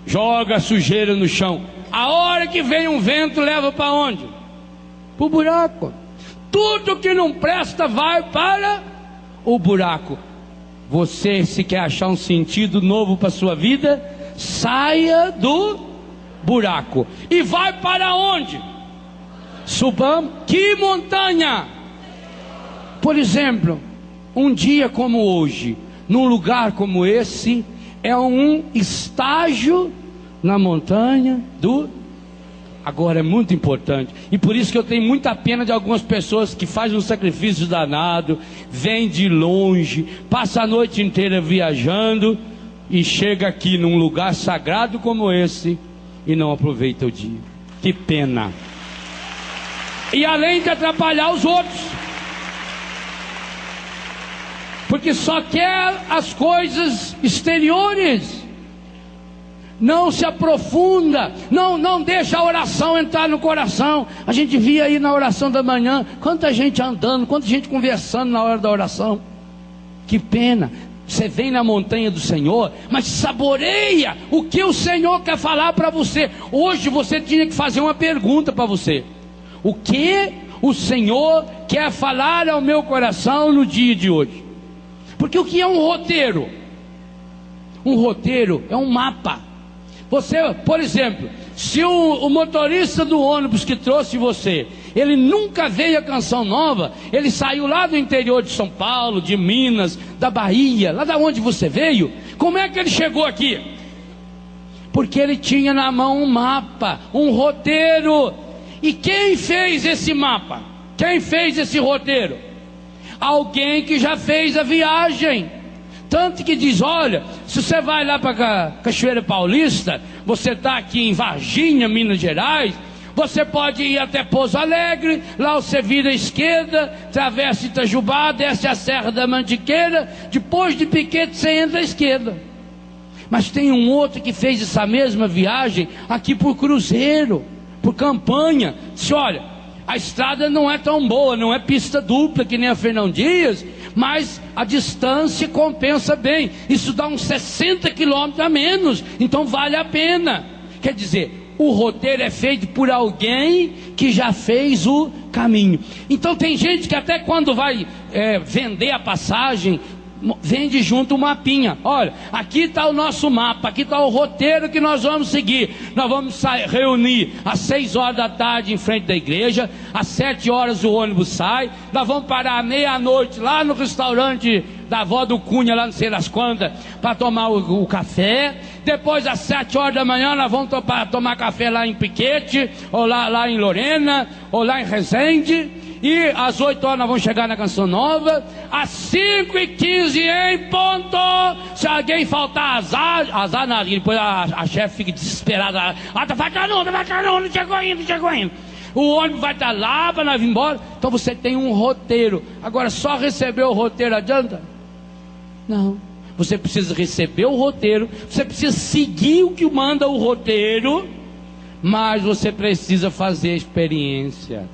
Joga a sujeira no chão. A hora que vem um vento, leva para onde? Para o buraco. Tudo que não presta vai para o buraco. Você, se quer achar um sentido novo para a sua vida, saia do buraco. E vai para onde? Subamos. Que montanha? Por exemplo, um dia como hoje, num lugar como esse, é um estágio na montanha do... Agora é muito importante, e por isso que eu tenho muita pena de algumas pessoas que fazem um sacrifício danado, vêm de longe, passa a noite inteira viajando e chega aqui num lugar sagrado como esse e não aproveita o dia. Que pena. E além de atrapalhar os outros, porque só quer as coisas exteriores, não se aprofunda, não deixa a oração entrar no coração. A gente via aí na oração da manhã, quanta gente andando, quanta gente conversando na hora da oração. Que pena. Você vem na montanha do Senhor, mas saboreia o que o Senhor quer falar para você. Hoje você tinha que fazer uma pergunta para você: o que o Senhor quer falar ao meu coração no dia de hoje? Porque o que é um roteiro? Um roteiro é um mapa. Você, por exemplo, se o motorista do ônibus que trouxe você, ele nunca veio a Canção Nova, ele saiu lá do interior de São Paulo, de Minas, da Bahia, lá da onde você veio, como é que ele chegou aqui? Porque ele tinha na mão um mapa, um roteiro. E quem fez esse mapa? Quem fez esse roteiro? Alguém que já fez a viagem. Tanto que diz, olha, se você vai lá para Cachoeira Paulista, você está aqui em Varginha, Minas Gerais, você pode ir até Pouso Alegre, lá você vira à esquerda, atravessa Itajubá, desce a Serra da Mantiqueira, depois de Piquete você entra à esquerda. Mas tem um outro que fez essa mesma viagem aqui por Cruzeiro, por Campanha. Disse, olha, a estrada não é tão boa, não é pista dupla que nem a Fernão Dias, mas a distância compensa bem, isso dá uns 60 quilômetros a menos, então vale a pena. Quer dizer, o roteiro é feito por alguém que já fez o caminho. Então tem gente que até quando vai vender a passagem, vende junto um mapinha. Olha, aqui está o nosso mapa, aqui está o roteiro que nós vamos seguir. Nós vamos reunir às 6 horas da tarde em frente da igreja, às 7 horas o ônibus sai, nós vamos parar à meia-noite lá no restaurante da avó do Cunha, lá não sei das quantas, para tomar o café. Depois às 7 horas da manhã nós vamos tomar café lá em Piquete, ou lá em Lorena, ou lá em Resende. E às 8 horas nós vamos chegar na Canção Nova. Às 5h15 em ponto. Se alguém faltar azar nada. E depois a chefe fica desesperada. Tá faltando, não chegou ainda. O ônibus vai estar lá para nós ir embora. Então você tem um roteiro. Agora só receber o roteiro adianta? Não. Você precisa receber o roteiro. Você precisa seguir o que manda o roteiro. Mas você precisa fazer a experiência.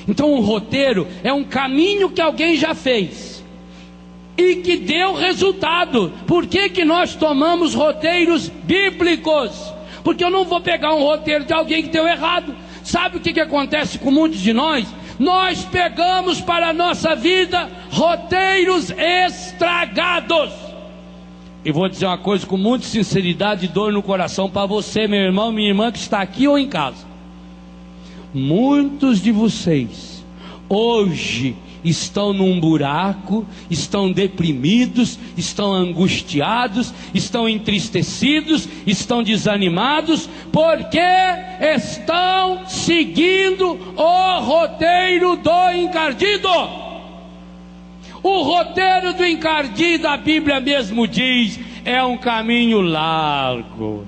Então um roteiro é um caminho que alguém já fez e que deu resultado. Por que que nós tomamos roteiros bíblicos? Porque eu não vou pegar um roteiro de alguém que deu errado. Sabe o que acontece com muitos de nós? Nós pegamos para a nossa vida roteiros estragados. E vou dizer uma coisa com muita sinceridade e dor no coração para você, meu irmão, minha irmã, que está aqui ou em casa. Muitos de vocês hoje estão num buraco, estão deprimidos, estão angustiados, estão entristecidos, estão desanimados, porque estão seguindo o roteiro do encardido. O roteiro do encardido, a Bíblia mesmo diz, é um caminho largo,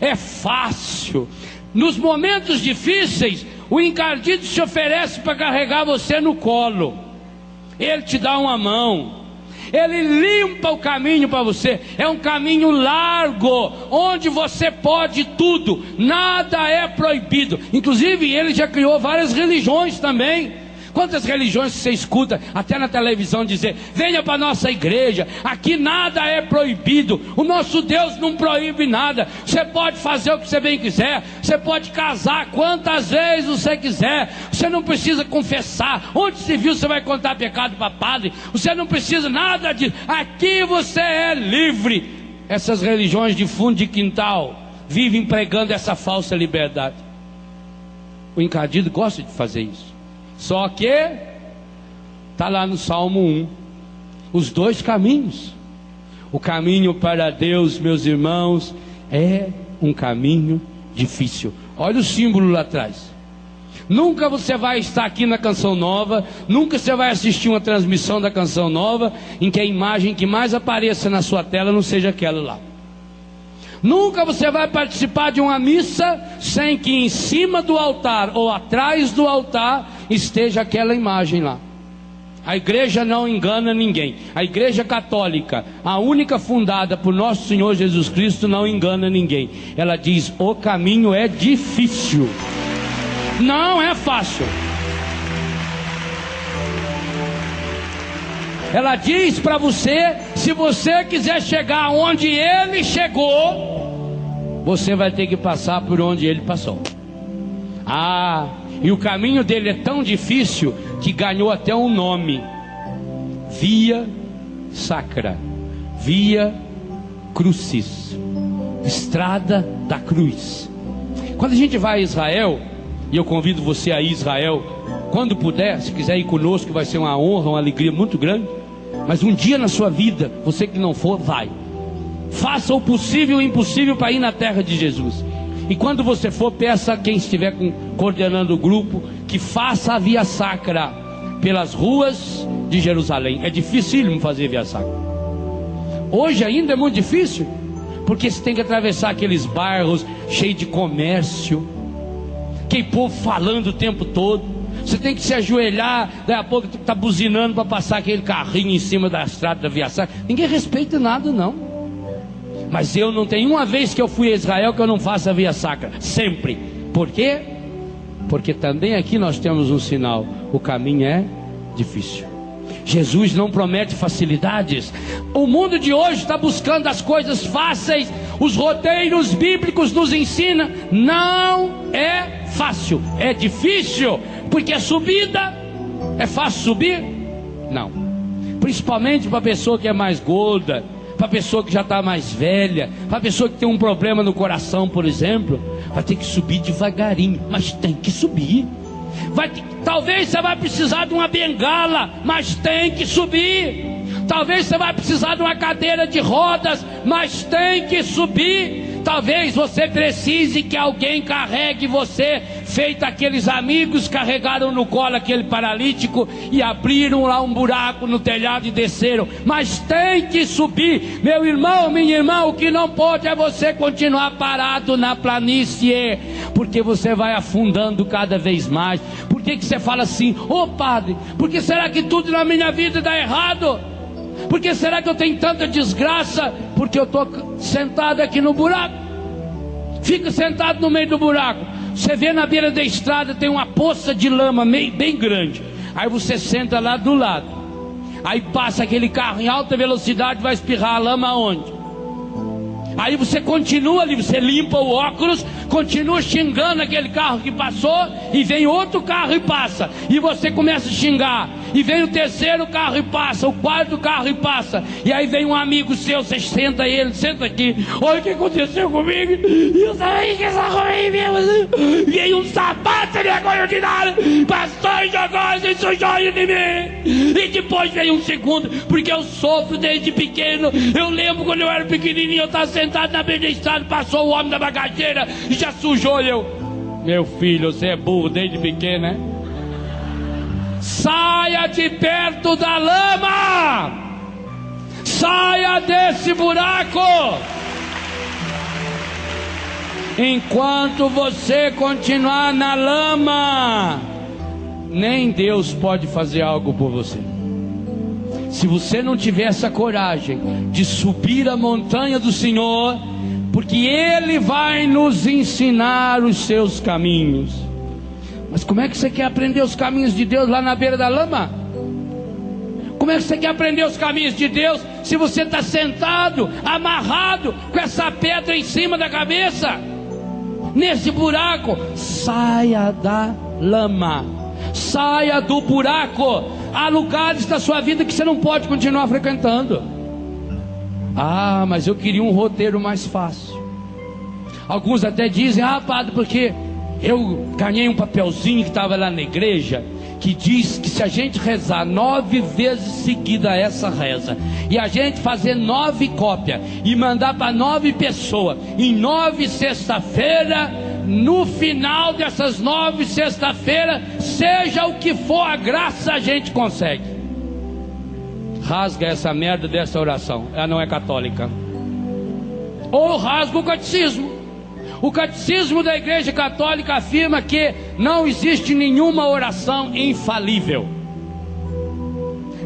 é fácil. Nos momentos difíceis, o encardido se oferece para carregar você no colo. Ele te dá uma mão, ele limpa o caminho para você. É um caminho largo, onde você pode tudo, nada é proibido. Inclusive ele já criou várias religiões também. Quantas religiões você escuta até na televisão dizer: venha para a nossa igreja, aqui nada é proibido, o nosso Deus não proíbe nada, você pode fazer o que você bem quiser, você pode casar quantas vezes você quiser, você não precisa confessar, onde se viu você vai contar pecado para padre, você não precisa nada disso, aqui você é livre. Essas religiões de fundo de quintal vivem pregando essa falsa liberdade. O encardido gosta de fazer isso. Só que está lá no Salmo 1, os dois caminhos. O caminho para Deus, meus irmãos, é um caminho difícil. Olha o símbolo lá atrás. Nunca você vai estar aqui na Canção Nova, nunca você vai assistir uma transmissão da Canção Nova em que a imagem que mais apareça na sua tela não seja aquela lá. Nunca você vai participar de uma missa sem que em cima do altar ou atrás do altar esteja aquela imagem lá. A igreja não engana ninguém. A igreja católica, a única fundada por nosso Senhor Jesus Cristo, não engana ninguém. Ela diz: o caminho é difícil, não é fácil. Ela diz para você: se você quiser chegar onde ele chegou, você vai ter que passar por onde ele passou. E o caminho dele é tão difícil que ganhou até um nome: Via Sacra, Via Crucis, Estrada da Cruz. Quando a gente vai a Israel, e eu convido você a ir a Israel quando puder, se quiser ir conosco, vai ser uma honra, uma alegria muito grande. Mas um dia na sua vida, você que não for, vai. Faça o possível e o impossível para ir na terra de Jesus. E quando você for, peça a quem estiver coordenando o grupo que faça a Via Sacra pelas ruas de Jerusalém. É dificílimo fazer Via Sacra. Hoje ainda é muito difícil, porque você tem que atravessar aqueles bairros cheios de comércio, aquele povo falando o tempo todo. Você tem que se ajoelhar, daqui a pouco está buzinando para passar aquele carrinho em cima da estrada da Via Sacra. Ninguém respeita nada, não. Mas eu não tenho uma vez que eu fui a Israel que eu não faça a Via Sacra. Sempre. Por quê? Porque também aqui nós temos um sinal: o caminho é difícil. Jesus não promete facilidades. O mundo de hoje está buscando as coisas fáceis. Os roteiros bíblicos nos ensinam: não é fácil, é difícil. Porque a subida é fácil subir? Não. Principalmente para a pessoa que é mais gorda, para a pessoa que já está mais velha, para a pessoa que tem um problema no coração, por exemplo, vai ter que subir devagarinho, mas tem que subir. Talvez você vai precisar de uma bengala, mas tem que subir. Talvez você vai precisar de uma cadeira de rodas, mas tem que subir. Talvez você precise que alguém carregue você, feito aqueles amigos carregaram no colo aquele paralítico e abriram lá um buraco no telhado e desceram. Mas tem que subir, meu irmão, minha irmã. O que não pode é você continuar parado na planície, porque você vai afundando cada vez mais. Por que você fala assim: ô padre, por que será que tudo na minha vida dá errado? Por que será que eu tenho tanta desgraça? Porque eu estou sentado aqui no buraco. Fica sentado no meio do buraco. Você vê na beira da estrada tem uma poça de lama bem grande. Aí você senta lá do lado. Aí passa aquele carro em alta velocidade, vai espirrar a lama aonde? Aí você continua ali, você limpa o óculos, continua xingando aquele carro que passou, e vem outro carro e passa, e você começa a xingar, e vem o terceiro carro e passa, o quarto carro e passa, e aí vem um amigo seu, você senta ele, senta aqui, olha o que aconteceu comigo, eu sabia que essa ruim mesmo, veio um sapato ordinário, pastor jogou, se sujou de mim, e depois veio um segundo, porque eu sofro desde pequeno. Eu lembro quando eu era pequenininho, eu estava sentado na beira da estrada, passou o homem da bagageira e já sujou. Meu filho, você é burro desde pequeno, né? Saia de perto da lama, saia desse buraco. Enquanto você continuar na lama, nem Deus pode fazer algo por você. Se você não tiver essa coragem de subir a montanha do Senhor, porque Ele vai nos ensinar os seus caminhos. Mas como é que você quer aprender os caminhos de Deus lá na beira da lama? Como é que você quer aprender os caminhos de Deus se você está sentado, amarrado, com essa pedra em cima da cabeça? Nesse buraco, saia da lama, saia do buraco. Há lugares da sua vida que você não pode continuar frequentando. Ah, mas eu queria um roteiro mais fácil. Alguns até dizem: ah, padre, porque eu ganhei um papelzinho que estava lá na igreja, que diz que se a gente rezar 9 vezes seguida essa reza, e a gente fazer 9 cópias e mandar para 9 pessoas em 9 sexta-feira, no final dessas 9 sexta-feira, seja o que for a graça, a gente consegue. Rasga essa merda dessa oração, ela não é católica. Ou rasga o catecismo. O catecismo da Igreja Católica afirma que não existe nenhuma oração infalível.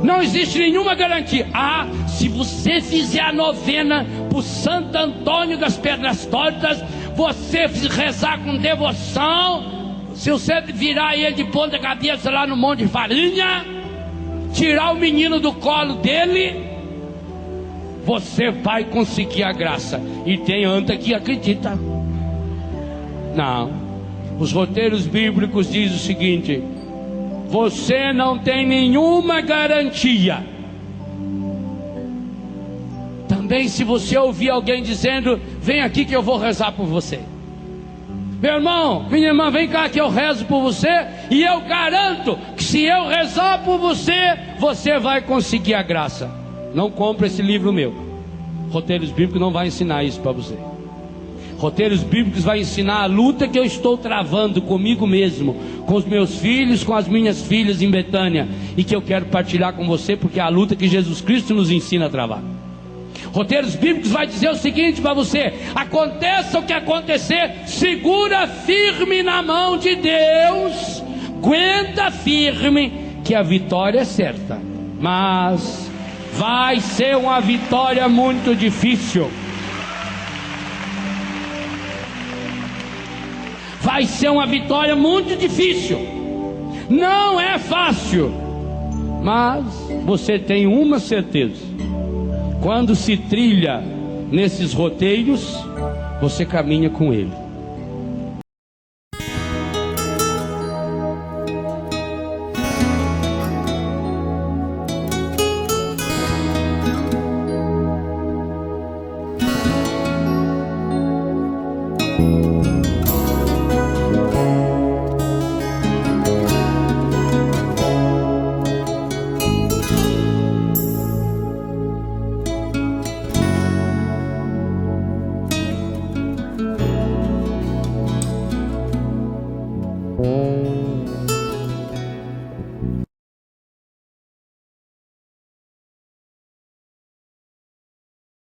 Não existe nenhuma garantia. Ah, se você fizer a novena por Santo Antônio das Pedras Tortas, você rezar com devoção, se você virar ele de ponta cabeça lá no Monte de Farinha, tirar o menino do colo dele, você vai conseguir a graça. E tem anta que acredita. Não, os roteiros bíblicos dizem o seguinte: você não tem nenhuma garantia. Também se você ouvir alguém dizendo: vem aqui que eu vou rezar por você, meu irmão, minha irmã, vem cá que eu rezo por você, e eu garanto que se eu rezar por você, você vai conseguir a graça. Não compre esse livro meu. Roteiros bíblicos não vai ensinar isso para você. Roteiros bíblicos vai ensinar a luta que eu estou travando comigo mesmo, com os meus filhos, com as minhas filhas em Betânia, e que eu quero partilhar com você, porque é a luta que Jesus Cristo nos ensina a travar. Roteiros bíblicos vai dizer o seguinte para você: aconteça o que acontecer, segura firme na mão de Deus, aguenta firme, que a vitória é certa, mas vai ser uma vitória muito difícil. Vai ser uma vitória muito difícil. Não é fácil. Mas você tem uma certeza: quando se trilha nesses roteiros, você caminha com Ele.